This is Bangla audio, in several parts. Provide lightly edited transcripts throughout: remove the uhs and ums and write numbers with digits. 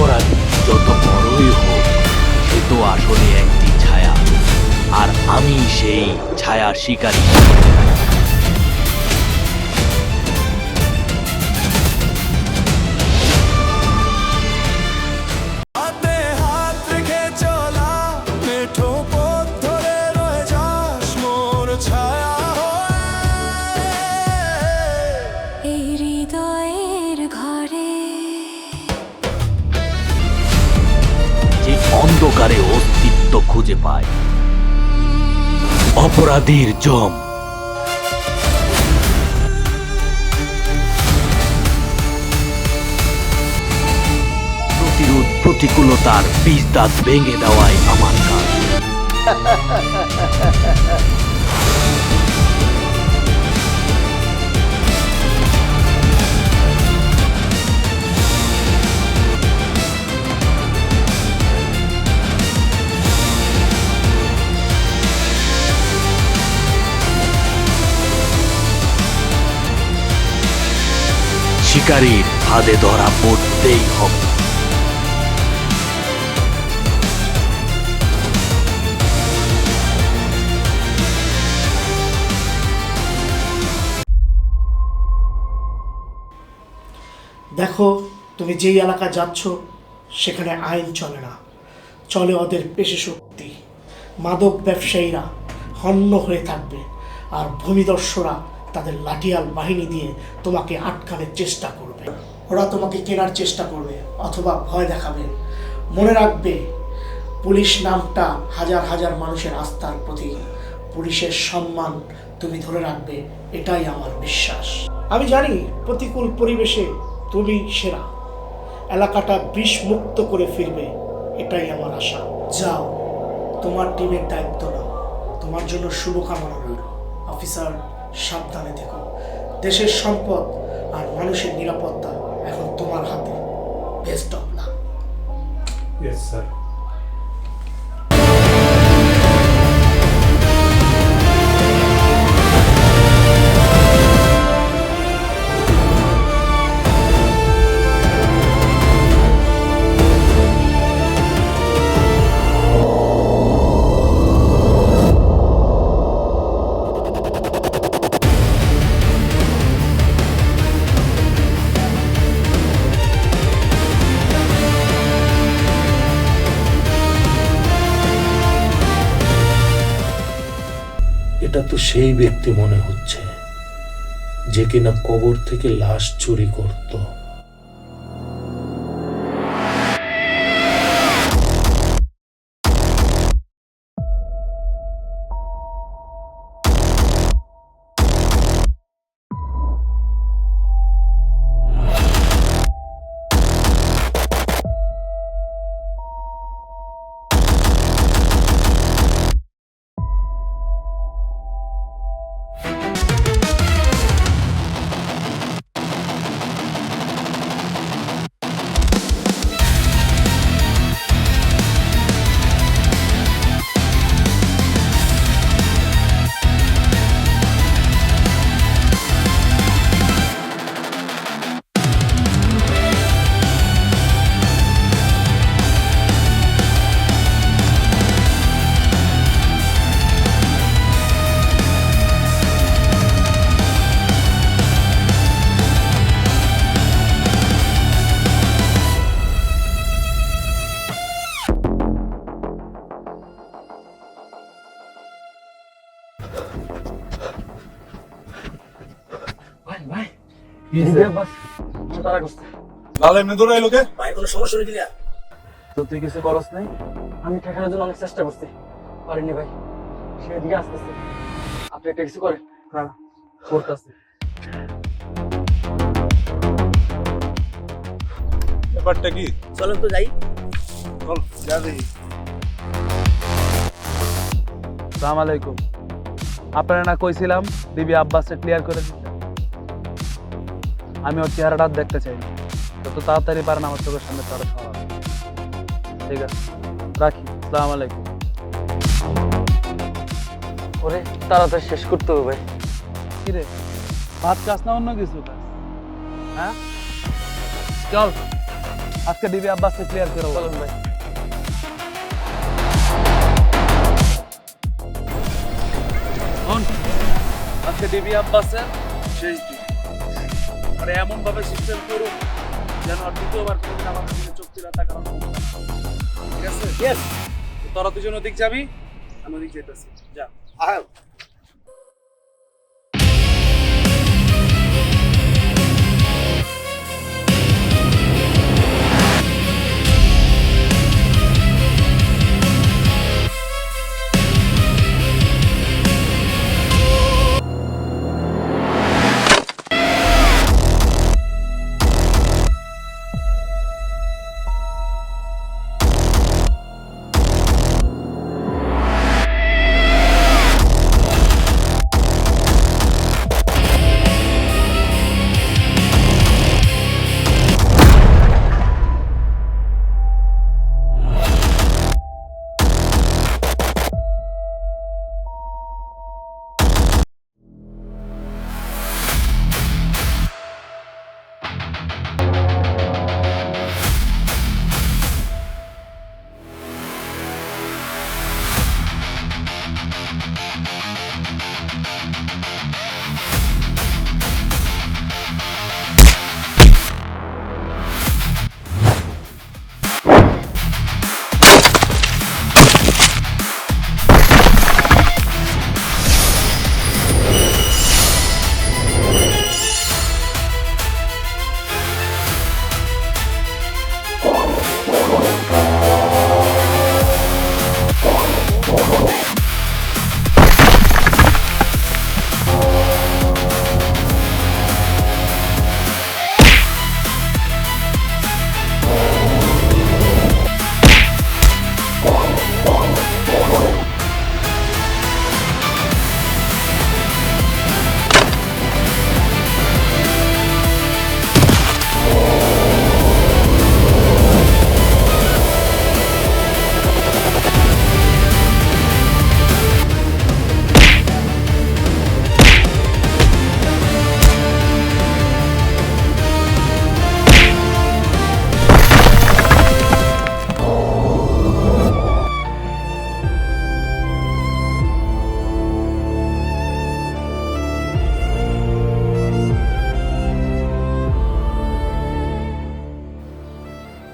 অপরাধী যত বড়ই হোক, সে তো আসলে একটি ছায়া, আর আমি সেই ছায়া শিকারী। হাতে হাত রেখে চলা মেঠো পথ ধরে রয়ে যাস মোর ছায়া হয়ে। এই হৃদয়ের ঘরে যে অন্ধকারে অস্তিত্ব খুঁজে পায়, অপরাধীর জম। প্রতিরোধ, প্রতিকূলতার বীজ দাঁত ভেঙে দেওয়াই আমার কাজ। শিকারীর ফাঁদে ধরা পড়তেই হবে। দেখো, তুমি যেই এলাকা যাচ্ছ সেখানে আইন চলে না, চলে ওদের পেশি শক্তি। মাদক ব্যবসায়ীরা হন্য হয়ে থাকবে, আর ভূমিদস্যুরা তাদের লাঠিয়াল বাহিনী দিয়ে তোমাকে আটকানোর চেষ্টা করবে। ওরা তোমাকে কেনার চেষ্টা করবে অথবা ভয় দেখাবে। মনে রাখবে, পুলিশ নামটা হাজার হাজার মানুষের আস্থার প্রতীক। পুলিশের সম্মান তুমি ধরে রাখবে, এটাই আমার বিশ্বাস। আমি জানি প্রতিকূল পরিবেশে তুমি সেরা, এলাকাটা বিষমুক্ত করে ফিরবে, এটাই আমার আশা। যাও, তোমার টিমের দায়িত্ব নাও। তোমার জন্য শুভকামনা রইল। অফিসার, সাবধানে থেকো। দেশের সম্পদ আর মানুষের নিরাপত্তা এখন তোমার হাতে। Best of luck. Yes sir. এটা তো সেই ব্যক্তি মনে হচ্ছে যে কিনা কবর থেকে লাশ চুরি করত। লাল এমনি দৌড়াই লোকে ভাই, কোনো সমস্যা নেই ক্লিয়ার? তো তুই কিছু করস নাই, আমি ঠেকানোর জন্য অনেক চেষ্টা করছি, পারিনি ভাই। সেদিকে আসতেছে, আপনি একটা কিছু করেন। না না, করতেছে। ব্যাপারটা কি? চলেন তো যাই। চল যা দেখি। আসসালামু আলাইকুম। আপনারা না কইছিলাম দিবি আব্বাসে ক্লিয়ার করে দিতে, আমি ওর চেহারাটা দেখতে চাই। যত তাড়াতাড়ি পারেন আমার চোখের সামনে তারা সরান। ঠিক আছে, রাখি। আসসালামু আলাইকুম। ওরে তাড়াতাড়ি শেষ করতে হবে ভাই। কিরে, ভাত খাস না অন্য কিছু খাস? হ্যাঁ, চল। আজকে ডিবি আব্বাসকে ক্লিয়ার করে বলুন ভাই। আজকে ডিবি আব্বাসের শেষ দিন, আর এমন ভাবে সিস্টেম করুন যেন আর দ্বিতীয়বার কোনোদিন আমার দিকে চোখ তুলে তাকানো না হয়। ঠিক আছে? তো তোরা দুজন ওদিক যাবি, আমি ওদিক যেতেছি। যা।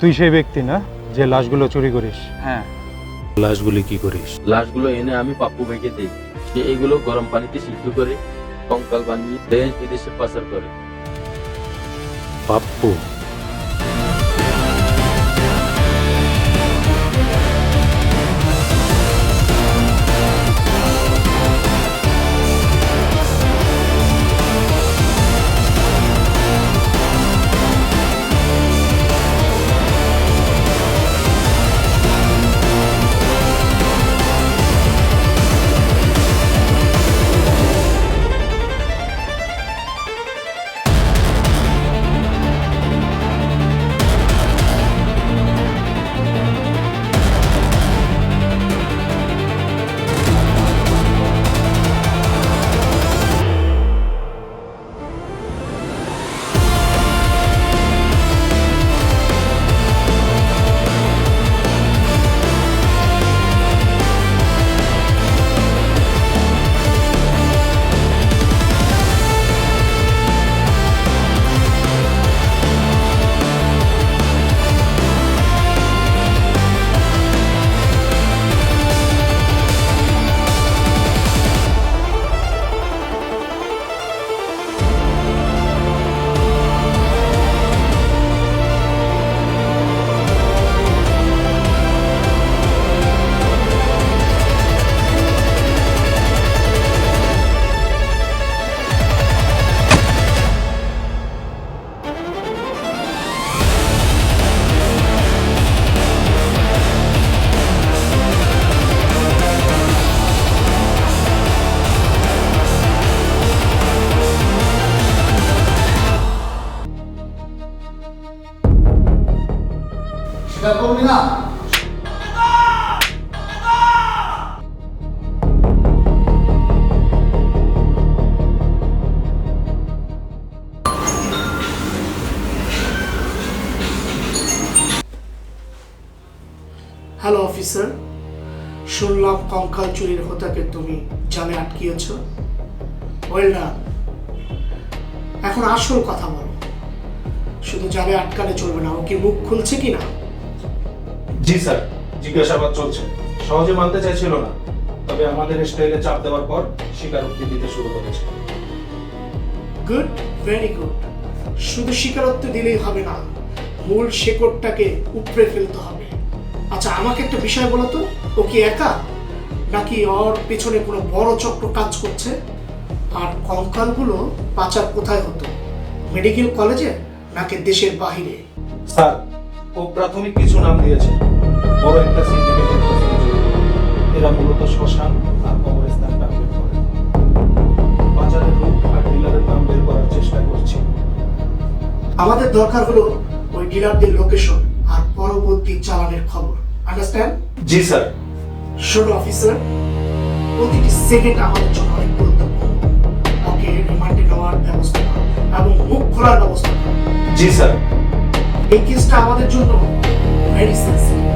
তুই সেই ব্যক্তি না যে লাশগুলো চুরি করিস? হ্যাঁ, লাশগুলি কি করিস? লাশগুলো এনে আমি পাপ্পু ভাইকে দিই। সে এগুলো গরম পানিতে সিদ্ধ করে কঙ্কাল বানিয়ে দেশ বিদেশে পাচার করে। পাপ্পু? স্বীকার করবি না? হ্যালো অফিসার, শুনলাম কঙ্কাল চুরির হোতাকে তুমি জালে আটকিয়েছ। Well done. এখন আসল কথা বলো, শুধু জালে আটকালে চলবে না, ও কি মুখ খুলছে কি না? জি স্যার, জিজ্ঞাসাবাদ চলছে। সহজে মানতে চাইছিল না, তবে আমাদের স্টাইলে চাপ দেওয়ার পর স্বীকারোক্তি দিতে শুরু করেছে। Good, very good. শুধু স্বীকারোক্তি দিলেই হবে না, মূল শেকড়টাকে উপড়ে ফেলতে হবে। আচ্ছা, আমাকে একটা বিষয় বলো তো, ও কি একা, নাকি ওর পেছনে কোনো বড় চক্র কাজ করছে? আর কঙ্কালগুলো পাচার কোথায় হতো, মেডিকেল কলেজে নাকি দেশের বাহিরে? স্যার, ও প্রাথমিক কিছু নাম দিয়েছে। বড় একটা সিন্ডিকেটের সাথে জড়িত। এরা মূলত শ্মশান আর কবরস্থান টার্গেট করে। বাজারের লোক আর ডিলারের নাম বের করার চেষ্টা করছি। আমাদের দরকার হলো ওই ডিলারদের লোকেশন আর পরবর্তী চালানের খবর। আন্ডারস্ট্যান্ড? জি স্যার। শোনো অফিসার, প্রতিটি সেকেন্ড আমাদের জন্য অনেক গুরুত্বপূর্ণ। ওকে রিমান্ডে নেওয়ার ব্যবস্থা করো এবং মুখ খোলার ব্যবস্থা করো। জি স্যার। এই কেসটা আমাদের জন্য ভেরি সেন্সিটিভ।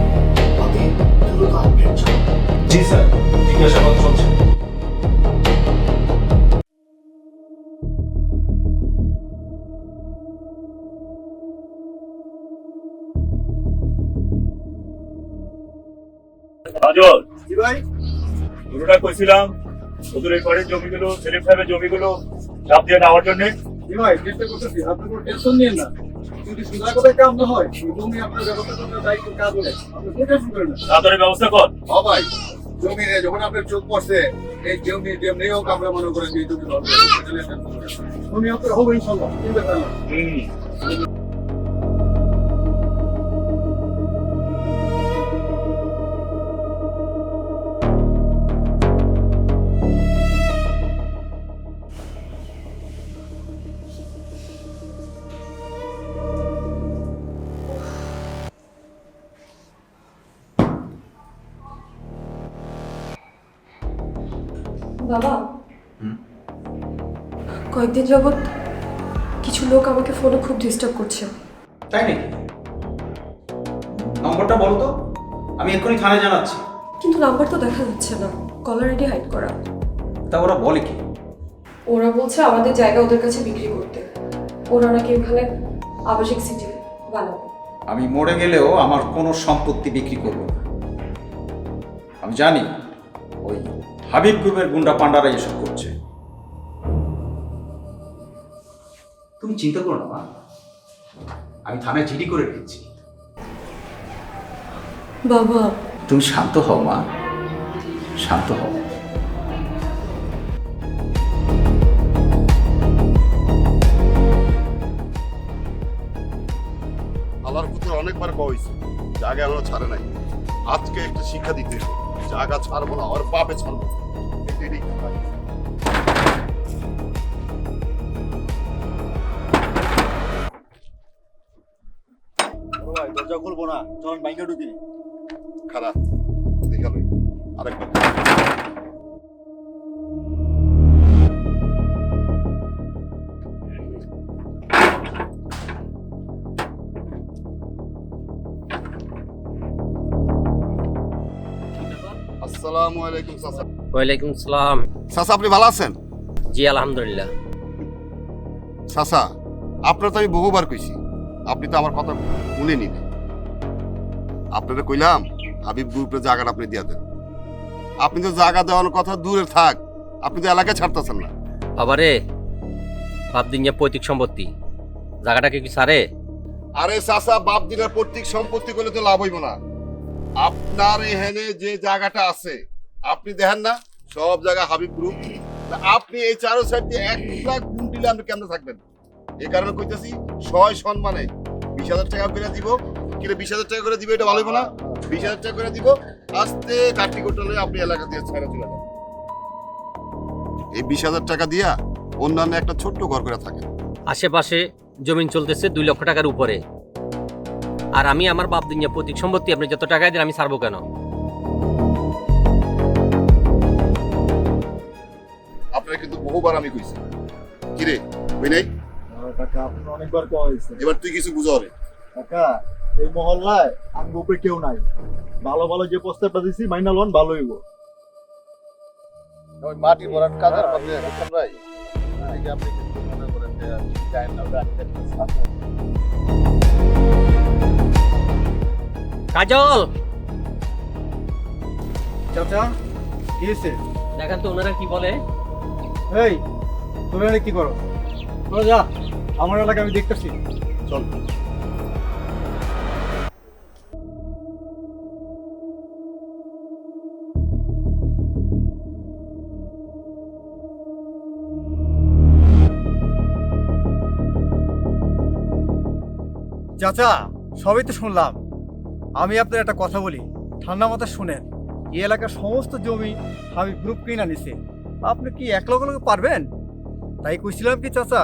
অতি দ্রুত আপডেট চাও। জি স্যার, জিজ্ঞাসাবাদ চলছে। রাজন, জি ভাই, পুরোটা কইছিলাম ওদের এই ঘরের জমিগুলো, সেলিম সাহেবের জমিগুলো চাপ দিয়ে নেওয়ার জন্য। জি ভাই, চেষ্টা করতেছি, আপনি কোনো টেনশন নিয়েন না। যদি সুদা করে কাম না হয়, জমি আপনার ব্যবস্থা করতে দায়িত্ব কাজ হলে আপনি কোনো টেনশন করেন না। তাড়াতাড়ি ব্যবস্থা কর। ও ভাই, জমি নিয়ে যখন আপনার চোখ পড়ছে, এই জমি যেমনি হোক আমরা মনে করেন যে এই জমি ধরবো। জমি আপনার হবে ইনশাল্লাহ, চিন্তা করেন না। বাবা, কয়েকদিন যাবৎ কিছু লোক আমাকে ফোনে খুব ডিস্টার্ব করছে। তাই নাকি? নম্বরটা বলো তো, আমি এক্ষুনি থানায় জানাচ্ছি। কিন্তু নাম্বার তো দেখা যাচ্ছে না, কলার আইডি হাইড করা। তা ওরা বলে কি? ওরা বলছে আমাদের জায়গা ওদের কাছে বিক্রি করতে। ওরা নাকি ওখানে আবাসিক সিটি বানাবে। আমি মরে গেলেও আমার কোনো সম্পত্তি বিক্রি করব না। আমি জানি ওই হাবিব গ্রুপের গুন্ডা পান্ডারা এসব করছে। তুমি চিন্তা করো না মা, আমি থানায় জিডি করে রেখেছি। বাবা, তুমি শান্ত হও মা, শান্ত হও। আল্লাহর পুত্র অনেকবার কইছে, জায়গা এখনো ছাড়ে নাই। আজকে একটা শিক্ষা দিতে হবে, জায়গা ছাড়বো না, ওর বাপে ছাড়বো। এটাই ভাই, দরজা খুলবো না, চল বাইকে ঢুকি। খারাপ দেখালো আরেকবার। আসসালামু আলাইকুম চাচা। ওয়ালাইকুম সালাম। চাচা, আপনি ভালো আছেন? জি আলহামদুলিল্লাহ। চাচা, আপনার তো আমি বহুবার কইছি, আপনি তো আমার কথা শুনেনি। আপনারা কইলাম হাবিব গ্রুপের জায়গাটা আপনি দিয়া দেন। আপনি তো জায়গা দেওয়ার কথা দূরে থাক, আপনি তো এলাকায় ছাড়তেছেন না। বাবারে, বাপ দিন পৈতৃক সম্পত্তি, জায়গাটাকে কি সারে? আরে চাচা, বাপ দিনের পৈতৃক সম্পত্তি করলে তো লাভ হইব না। আপনার এখানে যে জায়গাটা আছে আপনি দেখেন না, সব জায়গা হাবিব গ্রুপ। আপনি এই চারো সাইড দিয়ে 1 লাখ গুণ দিলে আপনি কেমনে থাকবেন? এই কারণে কইতেছি, সয় সম্মানে 20,000 টাকা করে দিব। কিরে 20,000 টাকা করে দিব, এটা ভালো হইব না? 20,000 টাকা করে দিব, আস্তে কাটি কোটালে আপনি এলাকা দিয়ে ছেড়ে চলে যান। এই 20,000 টাকা দিয়া অন্যান্য একটা ছোট্ট ঘর করে থাকে। আশেপাশে জমিন চলতেছে 2 লক্ষ টাকার উপরে, আর আমি আমার বাপ দিন পৈতৃক সম্পত্তি আপনি যত টাকায় দেন আমি ছাড়বো কেন? আপনার কিন্তু বহুবার আমি কইছি। কিরে কই নাই? কাকা, আপনি অনেকবার কইছেন। এবার তুই কিছু বুঝাও রে। কাকা, এই মহল্লায় আমার উপরে কেউ নাই। ভালো ভালো যে প্রস্তাবটা দিছি মাইনা লন, ভালো হইব। ওই মাটি ভরাট কাজের মধ্যে হাসান ভাই, এই যে আপনি কিন্তু মনে করেন যে টাইম না কাজল চাচা কি হয়েছে? দেখেন তো ওনারা কি বলে। এই তোরা কি করো? তোরা যা, আমার এলাকা আমি দেখতেছি। চল। চাচা সবই তো শুনলাম, আমি আপনার একটা কথা বলি, ঠান্ডা মাথা শুনেন। এই এলাকার সমস্ত জমি হাবিব গ্রুপ কিনা নিছে, আপনি কি এক লগে পারবেন? তাই কইছিলাম কি চাচা,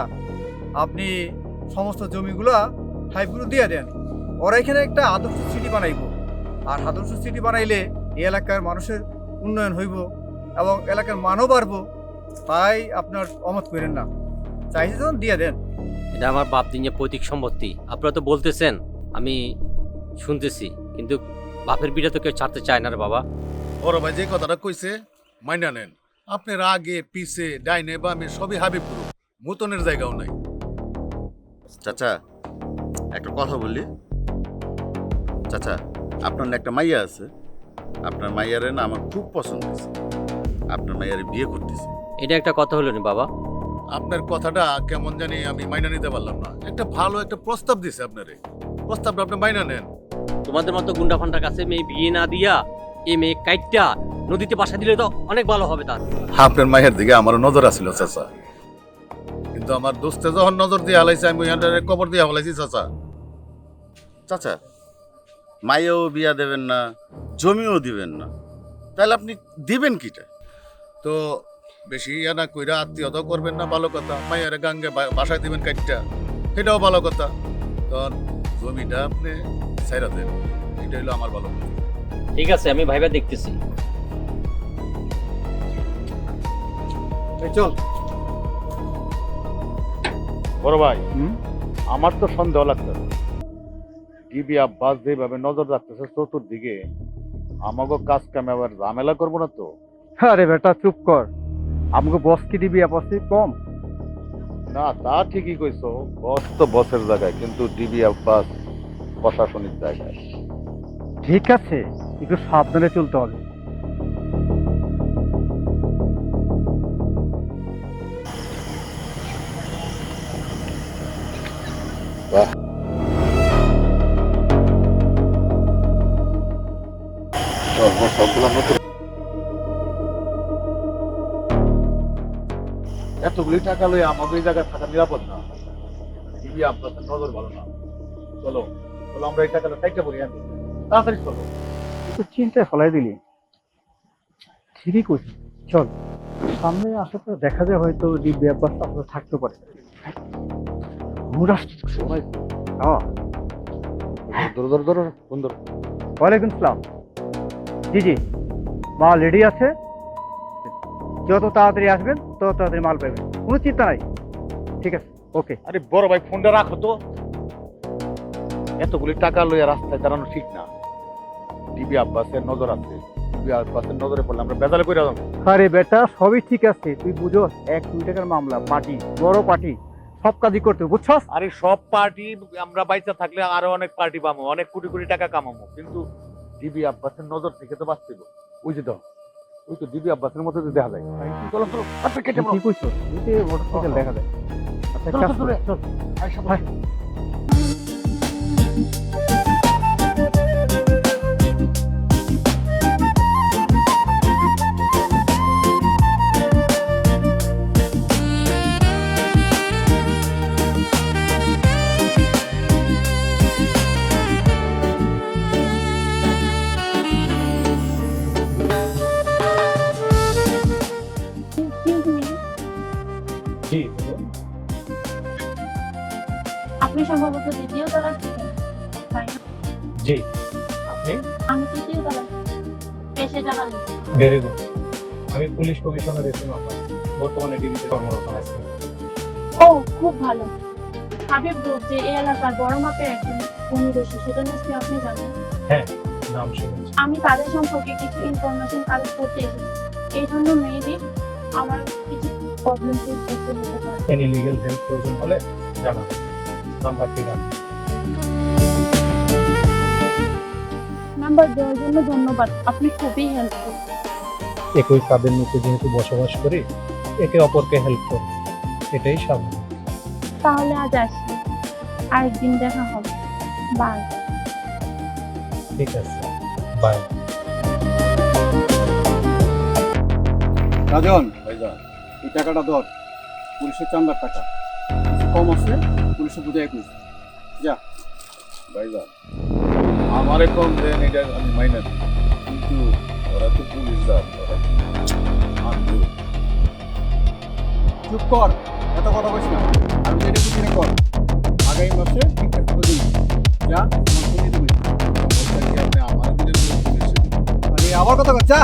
আপনি সমস্ত জমিগুলা হাবিব গ্রুপ দিয়ে দেন, ওরা এখানে একটা আদর্শ সিটি বানাইব। আর আদর্শ সিটি বানাইলে এই এলাকার মানুষের উন্নয়ন হইব এবং এলাকার মানও বাড়বো। তাই আপনার অমত করেন না, চাইছে যখন দিয়ে দেন। এটা আমার বাপ দিনের পৈতৃক সম্পত্তি, আপনারা তো বলতেছেন, আমি শুনতেছি, কিন্তু বাপের বিটা তো কেউ ছাড়তে চায় না রে বাবা। বড় ভাই যে কথাটা কইছে মাইনা নেন। আপনার আগে পিছে ডাইনে বামে সবই হাবিব গ্রুপ, মুতনের জায়গাও নাই। চাচা একটা কথা বললি, চাচা আপনার না একটা মাইয়া আছে, আপনার মাইয়ারে না আমার খুব পছন্দ হয়েছে, আপনার মাইয়ারে বিয়ে করতেছে। এটা একটা কথা হলো না বাবা। আপনার কথাটা কেমন জানি আমি মাইনা নিতে পারলাম না। একটা ভালো একটা প্রস্তাব দিছে আপনারে, প্রস্তাবটা আপনি মাইনা নেন। তোমাদের মতো গুন্ডা ফান্ডার কাছে মেয়ে বিয়ে না দিয়া এই মেয়ে কাইটটা নদীতে বাসা দিলে তো অনেক ভালো হবে। তার আপনার মায়ের দিকে আমার নজর আছিল চাচা, কিন্তু আমার দোস্তে যখন নজর দিয়ে হালাইছে আমি ওইখানটারে কবর দিয়ে হালাইছি চাচা। চাচা মাইয়াও বিয়া দেবেন না, জমিও দিবেন না, তাহলে আপনি দিবেন কিটা? তো বেশি না কইরা আত্মীয়তা করবেন না, ভালো কথা। মাইয়ারে গাঙ্গে বাসায় দিবেন কাইটটা, এটাও ভালো কথা। তখন জমিটা আপনি ছাইরা দেন, এটা হইলো আমার ভালো কথা। ঠিক আছে, আমি ভাইবা দেখতেছি। চল বড় ভাই, আমার তো সন্দেহ লাগতেছে, ডিবি আব্বাস যেভাবে নজর রাখতেছে চতুর্দিকে, আমাকে কাজ কামে আবার ঝামেলা করবো না তো? আরে বেটা চুপ কর, আমাকে বস কি দিবি আপসি কম? না তা ঠিকই কইছো, বস তো বসের জায়গায়, কিন্তু ডিবি আব্বাস প্রশাসনিক জায়গায়। ঠিক আছে, একটু সাবধানে চলতে হবে। এতগুলি টাকা লই আমাকে এই জায়গায় থাকা নিরাপদ না, ডিবি আব্বাসের নজর ভালো না। চলো চলো, আমরা এই টাকাটা সাইডে পড়ি, আনি তাড়াতাড়ি চলো। তুই চিন্তায় ফলাই দিলি, ঠিকই করছিস। চল সামনে আসার দেখা যায়, হয়তো ডিবি আব্বাস আপনার থাকতে পারে। ওয়ালাইকুম সালাম। জি জি, মাল রেডি আছে, যত তাড়াতাড়ি আসবেন তত তাড়াতাড়ি মাল পাবেন, কোনো চিন্তা নাই। ঠিক আছে, ওকে। আরে বড় ভাই ফোনটা রাখো তো, এতগুলি টাকা লইয়া রাস্তায় দাঁড়ানো ঠিক না। ডিবি আব্বাসের নজর আছে, ডিবি আব্বাসের নজরে পড়লে আমরা বেজালে করে যাবো। আরে বেটা সবই ঠিক আছে, তুই বুঝো 1-2 টাকার মামলা, পার্টি বড় পার্টি, সব কাজই করতে বুঝছস। আরে সব পার্টি আমরা বাইচা থাকলে আরো অনেক পার্টি পাবো, অনেক কোটি কোটি টাকা কামাবো, কিন্তু ডিবি আব্বাসের নজর থেকে তো বাঁচতে হবে। ওই যে দাও, ওই তো ডিবি আব্বাসের মধ্যে দেখা যায়। চলো চলো, আচ্ছা কেটে কি কইছো, এই মোটরসাইকেল দেখা যায়। আচ্ছা কাজ করে চল। ভাই আপনি সম্ভবত দ্বিতীয় তলার থেকে, তাই না? জি, আপনি? আমি তৃতীয় তলার পেশে জানালি। Very good. আমি পুলিশ কমিশনার এসএম আব্বাস, বর্তমানে ডিবিতে কর্মরত আছি। ও খুব ভালো। হাবিব গ্রুপ যে এই এলাকার বড় মাপের একজন কোন দেশে সেটা নিশ্চয়ই আপনি জানেন। হ্যাঁ, নাম শুনেছি। আমি তাদের সম্পর্কে কিছু ইনফরমেশন কালেক্ট করতে এসেছি। এই জন্য মেবি আমার কিছু প্রবলেম ফেস করতে হতে পারে। এনি লিগ্যাল হেল্প প্রয়োজন হলে জানাবেন। নাম্বারটি জানান। নাম্বার দেওয়ার জন্য ধন্যবাদ, আপনি খুবই হেল্পফুল। একই ছাদের নিচে যেহেতু বসবাস করি, একে অপরকে হেল্প করি, এটাই স্বাভাবিক। তাহলে আজ আসি, আরেকদিন দেখা হবে। বাই। ঠিক আছে, বাই। রাজন ভাইজান, এই টাকাটা ধর, পুলিশের চান্দার টাকা। কিছু কম আছে, পুলিশে বুঝে একুশ। যা ভাইজান, আমারে কম দেন এটা আমি মাইনে দিই, কিন্তু ওরা তো পুলিশ দাম, ওরা আনবো। চুপ কর, এত কথা বলিস না। আমি যেটা বুঝি না কর। আগামী মাসে ঠিকঠাক করে দিই। যা, আমার ফোন দিবি। আপনি আমার দিলেন পুলিশে। আরে আবার কথা বল, যা।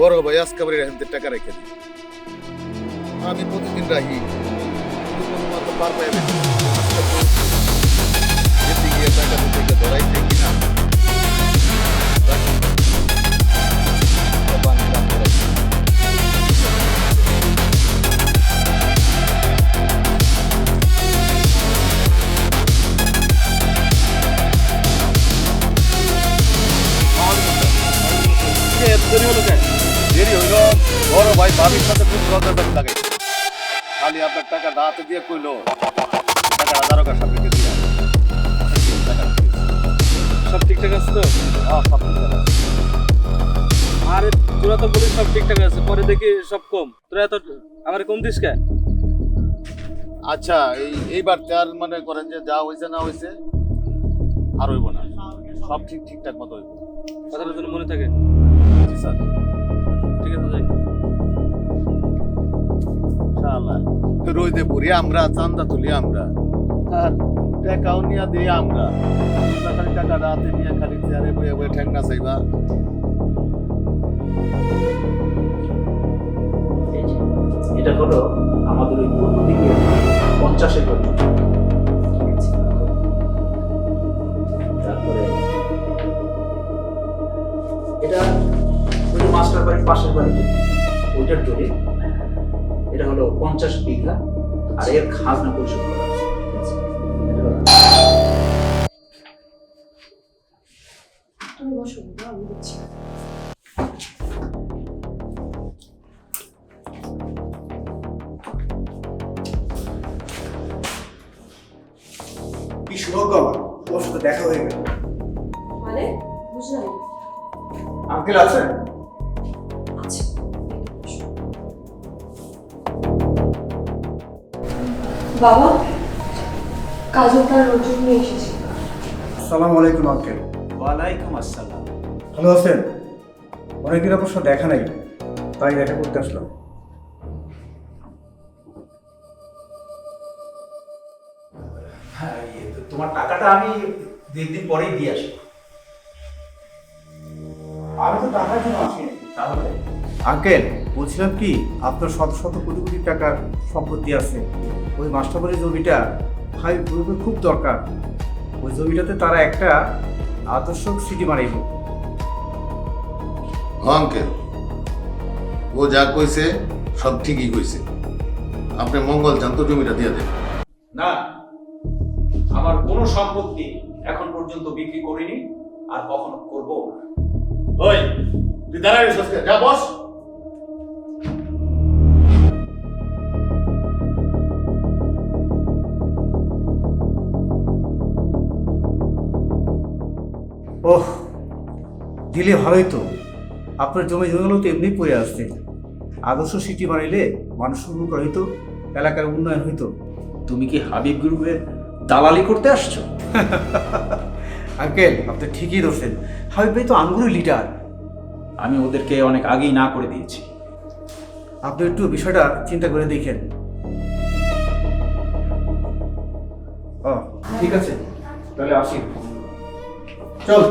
বড় ভাই আজকে আবার এখান থেকে টাকা রেখে দিই। আমি প্রতিদিন রাখি, মাত্র পার পাই যেতে গিয়ে টাকা দিতে ধরাইতে কিনা দেরি হইল। বড় ভাই ভাবির সাথে খুব রদারদারি লাগে, খালি আপনার টাকা দাঁতে দিয়ে কইলো টাকাটা দারোগার সামনে দিয়ে সব ঠিকঠাক আছে তো? সব ঠিকঠাক আছে। আরে তোরা তো বলিস সব ঠিকঠাক আছে, পরে দেখি সব কম। তোরা এত আমার কম দিস কে? আচ্ছা, এইবার আর মনে করেন যে যা হয়েছে না হয়েছে আর হইব না, সব ঠিকঠাক মতো হইব। কথাটা যেন মনে থাকে। জি স্যার। ঠিক আছে, যাই। শালা রইদে পড়ি আমরা, চান্দা তুলি আমরা, আর টাকাও নিয়ে দিই আমরা। খালি টাকা রাতে নিয়ে খালি চেয়ারে বইয়ে বইয়ে ঠ্যাং না চাইবা। এটা হলো আমাদের ওই পূর্ব দিকে 50-এর ঘটনা। তারপরে এটা ওই যে মাস্টার বাড়ির পাশের বাড়িতে ওইটার জন্য এটা হলো 50 বিঘা, আর এর খাজনা পরিশোধ করা আছে। তুমি বসো, আমি দিচ্ছি। কি সৌভাগ্য আমার, তোমার সাথে দেখা হয়ে গেল। মানে বুঝলাম না। আঙ্কেল আছেন? আচ্ছা, বাবা, কাজলটার রোজন নিয়ে এসেছি। আসসালামু আলাইকুম আঙ্কেল। ওয়ালাইকুম আসসালাম। ভালো আছেন? অনেকদিন আপনার সাথে দেখা নাই, তাই দেখা করতে আসলাম। হ্যাঁ, তোমার টাকাটা আমি 2 দিন পরেই দিয়ে আসবো। আমি তো টাকার জন্য আসিনি। তাহলে আঙ্কেল বলছিলাম কি, আপনার শত শত কোটি কোটি টাকার সম্পত্তি আছে, ওই মাস্টারবাড়ির জমিটা ভাই গ্রুপের খুব দরকার। ওই জমিটাতে তারা একটা আদর্শ সিটি বানাইব। আঙ্কেল, ও যা কইছে সব ঠিকই কইছে। আপনি মঙ্গল জান্ত জমিটা দিয়ে দেন। না, আমার কোনো সম্পত্তি এখন পর্যন্ত বিক্রি করিনি, আর কখনো করবো না। ওই তুই দাঁড়াই যা বস। ওহ, দিলে ভালোই তো। আপনার জমি জমিগুলো তো এমনি পড়ে আসছে। আদর্শ সিটি বানাইলে মানুষ উপকার হইতো, এলাকার উন্নয়ন হইতো। তুমি কি হাবিব গ্রুপের দালালি করতে আসছো? আঙ্কেল আপনি ঠিকই ধরছেন, হাবিব ভাই তো আঙ্গুরের লিডার। আমি ওদেরকে অনেক আগেই না করে দিয়েছি। আপনি একটু বিষয়টা চিন্তা করে দেখেন। ঠিক আছে, তাহলে আসি। চল।